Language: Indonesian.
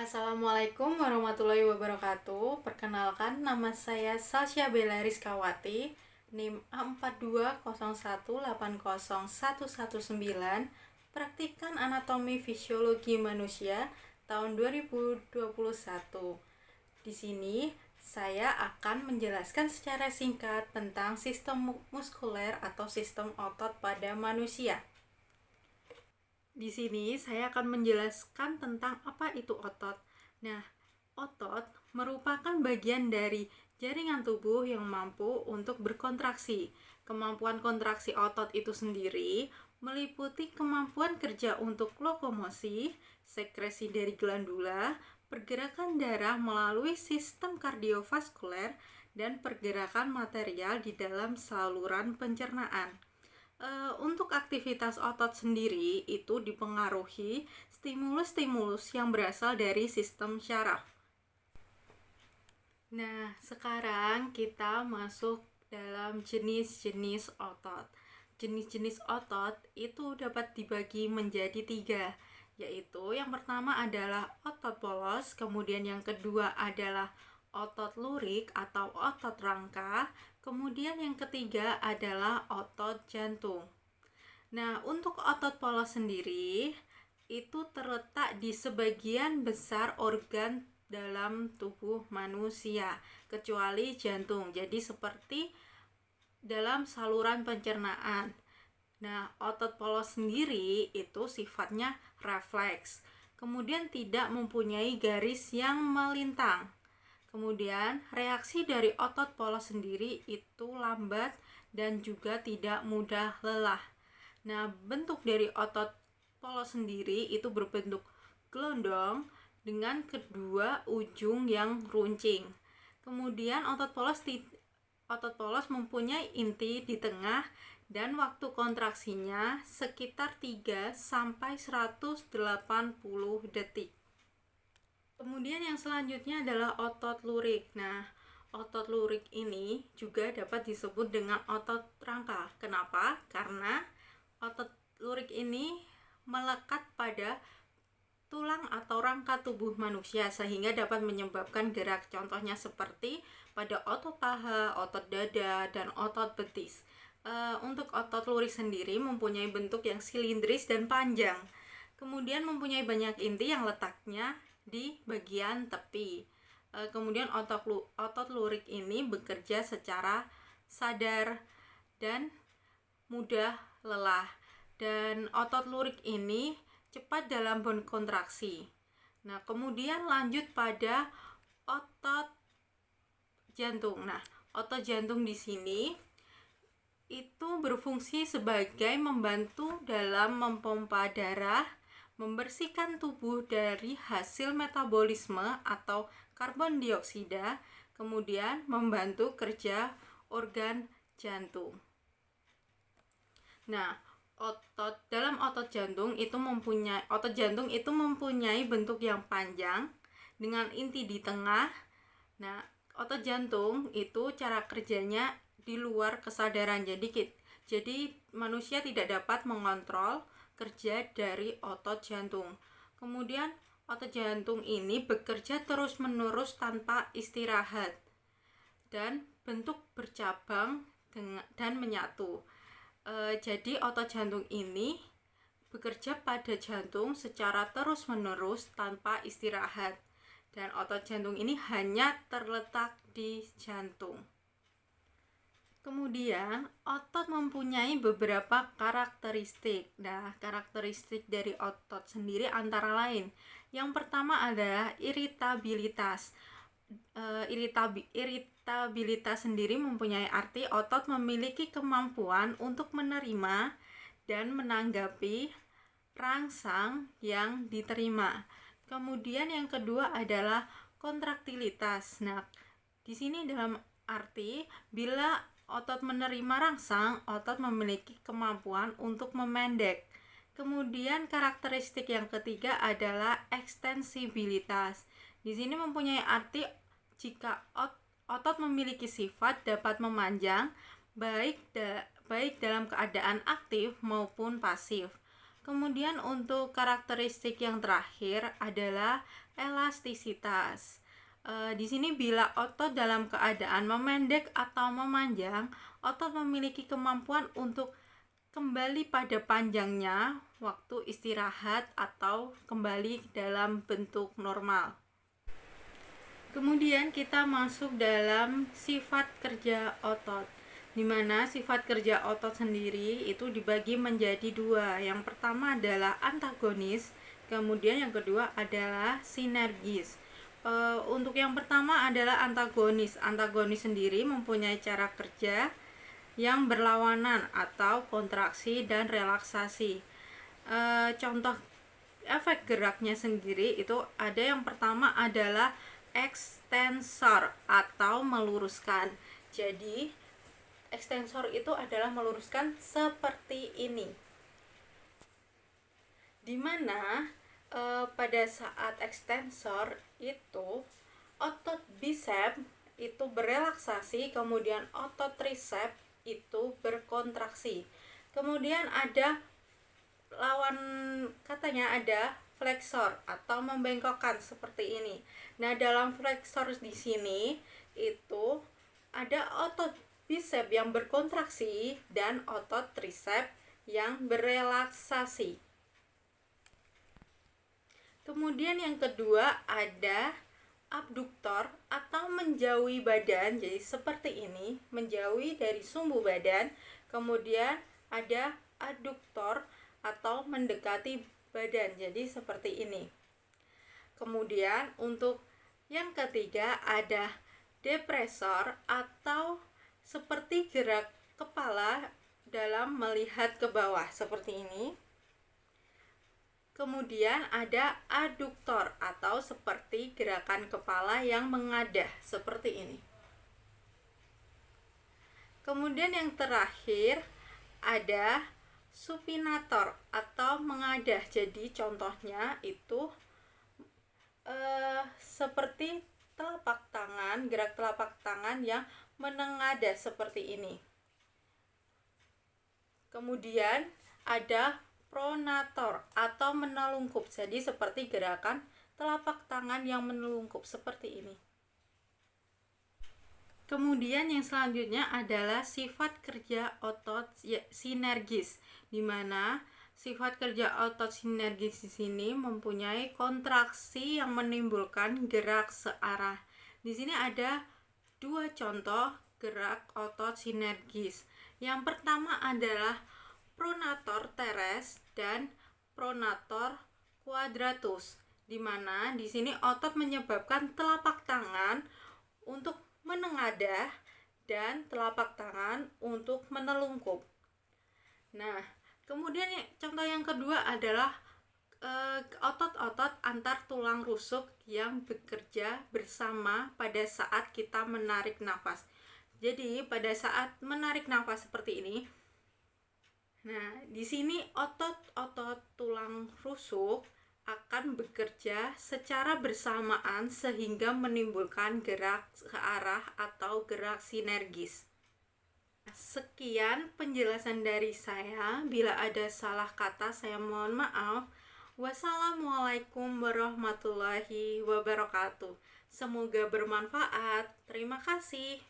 Assalamualaikum warahmatullahi wabarakatuh. Perkenalkan, nama saya Sasha Bella Rizkawati, NIM A4201801119, praktikan anatomi fisiologi manusia tahun 2021. Di sini saya akan menjelaskan secara singkat tentang sistem muskuler atau sistem otot pada manusia. Di sini saya akan menjelaskan tentang apa itu otot. Nah, otot merupakan bagian dari jaringan tubuh yang mampu untuk berkontraksi. Kemampuan kontraksi otot itu sendiri meliputi kemampuan kerja untuk lokomosi, sekresi dari glandula, pergerakan darah melalui sistem kardiovaskuler, dan pergerakan material di dalam saluran pencernaan. Untuk aktivitas otot sendiri itu dipengaruhi stimulus-stimulus yang berasal dari sistem syaraf. Nah, sekarang kita masuk dalam jenis-jenis otot. Jenis-jenis otot itu dapat dibagi menjadi 3, yaitu yang pertama adalah otot polos, kemudian yang kedua adalah otot lurik atau otot rangka, kemudian yang ketiga adalah otot jantung. Nah, untuk otot polos sendiri itu terletak di sebagian besar organ dalam tubuh manusia, kecuali jantung. Jadi seperti dalam saluran pencernaan. Nah, otot polos sendiri itu sifatnya refleks, kemudian tidak mempunyai garis yang melintang. Kemudian, reaksi dari otot polos sendiri itu lambat dan juga tidak mudah lelah. Nah, bentuk dari otot polos sendiri itu berbentuk gelondong dengan kedua ujung yang runcing. Kemudian, otot polos mempunyai inti di tengah dan waktu kontraksinya sekitar 3 sampai 180 detik. Kemudian yang selanjutnya adalah otot lurik. Nah, otot lurik ini juga dapat disebut dengan otot rangka. Kenapa? Karena otot lurik ini melekat pada tulang atau rangka tubuh manusia sehingga dapat menyebabkan gerak. Contohnya seperti pada otot paha, otot dada, dan otot betis. Untuk otot lurik sendiri mempunyai bentuk yang silindris dan panjang. Kemudian mempunyai banyak inti yang letaknya di bagian tepi. Kemudian otot lurik ini bekerja secara sadar dan mudah lelah. Dan otot lurik ini cepat dalam berkontraksi. Nah, kemudian lanjut pada otot jantung. Nah, otot jantung di sini itu berfungsi sebagai membantu dalam memompa darah, membersihkan tubuh dari hasil metabolisme atau karbon dioksida, kemudian membantu kerja organ jantung. Nah, dalam otot jantung itu mempunyai bentuk yang panjang dengan inti di tengah. Nah, otot jantung itu cara kerjanya di luar kesadaran. Jadi manusia tidak dapat mengontrol kerja dari otot jantung. Kemudian otot jantung ini bekerja terus-menerus tanpa istirahat dan bentuk bercabang dan menyatu. Jadi otot jantung ini bekerja pada jantung secara terus-menerus tanpa istirahat, dan otot jantung ini hanya terletak di jantung. Kemudian, otot mempunyai beberapa karakteristik. Nah, karakteristik dari otot sendiri antara lain. Yang pertama adalah iritabilitas. Iritabilitas sendiri mempunyai arti otot memiliki kemampuan untuk menerima dan menanggapi rangsang yang diterima. Kemudian yang kedua adalah kontraktilitas. Nah, di sini dalam arti bila otot menerima rangsang, otot memiliki kemampuan untuk memendek. Kemudian karakteristik yang ketiga adalah ekstensibilitas. Di sini mempunyai arti jika otot memiliki sifat dapat memanjang baik dalam keadaan aktif maupun pasif. Kemudian untuk karakteristik yang terakhir adalah elastisitas. Di sini bila otot dalam keadaan memendek atau memanjang, otot memiliki kemampuan untuk kembali pada panjangnya waktu istirahat atau kembali dalam bentuk normal. Kemudian kita masuk dalam sifat kerja otot, di mana sifat kerja otot sendiri itu dibagi menjadi dua. Yang pertama adalah antagonis, kemudian yang kedua adalah sinergis. Untuk yang pertama adalah antagonis. Antagonis sendiri mempunyai cara kerja yang berlawanan atau kontraksi dan relaksasi. Contoh efek geraknya sendiri itu ada, yang pertama adalah ekstensor atau meluruskan. Jadi ekstensor itu adalah meluruskan seperti ini, dimana pada saat ekstensor itu otot bicep itu berelaksasi, kemudian otot tricep itu berkontraksi. Kemudian ada lawan katanya ada flexor atau membengkokkan seperti ini. Nah, dalam flexor di sini itu ada otot bicep yang berkontraksi dan otot tricep yang berelaksasi. Kemudian yang kedua ada abduktor atau menjauhi badan. Jadi seperti ini, menjauhi dari sumbu badan. Kemudian ada aduktor atau mendekati badan, jadi seperti ini. Kemudian untuk yang ketiga ada depresor atau seperti gerak kepala dalam melihat ke bawah seperti ini. Kemudian ada aduktor atau seperti gerakan kepala yang mengadah seperti ini. Kemudian yang terakhir ada supinator atau mengadah. Jadi contohnya itu seperti telapak tangan, gerak telapak tangan yang menengadah seperti ini. Kemudian ada pronator atau menelungkup. Jadi seperti gerakan telapak tangan yang menelungkup seperti ini. Kemudian yang selanjutnya adalah sifat kerja otot sinergis, di mana sifat kerja otot sinergis di sini mempunyai kontraksi yang menimbulkan gerak searah. Di sini ada dua contoh gerak otot sinergis. Yang pertama adalah pronator teres dan pronator quadratus, di mana di sini otot menyebabkan telapak tangan untuk menengadah dan telapak tangan untuk menelungkup. Nah, kemudian contoh yang kedua adalah otot-otot antar tulang rusuk yang bekerja bersama pada saat kita menarik nafas. Jadi pada saat menarik nafas seperti ini, nah di sini otot-otot tulang rusuk akan bekerja secara bersamaan sehingga menimbulkan gerak searah atau gerak sinergis. Sekian penjelasan dari saya. Bila ada salah kata saya mohon maaf. Wassalamualaikum warahmatullahi wabarakatuh. Semoga bermanfaat. Terima kasih.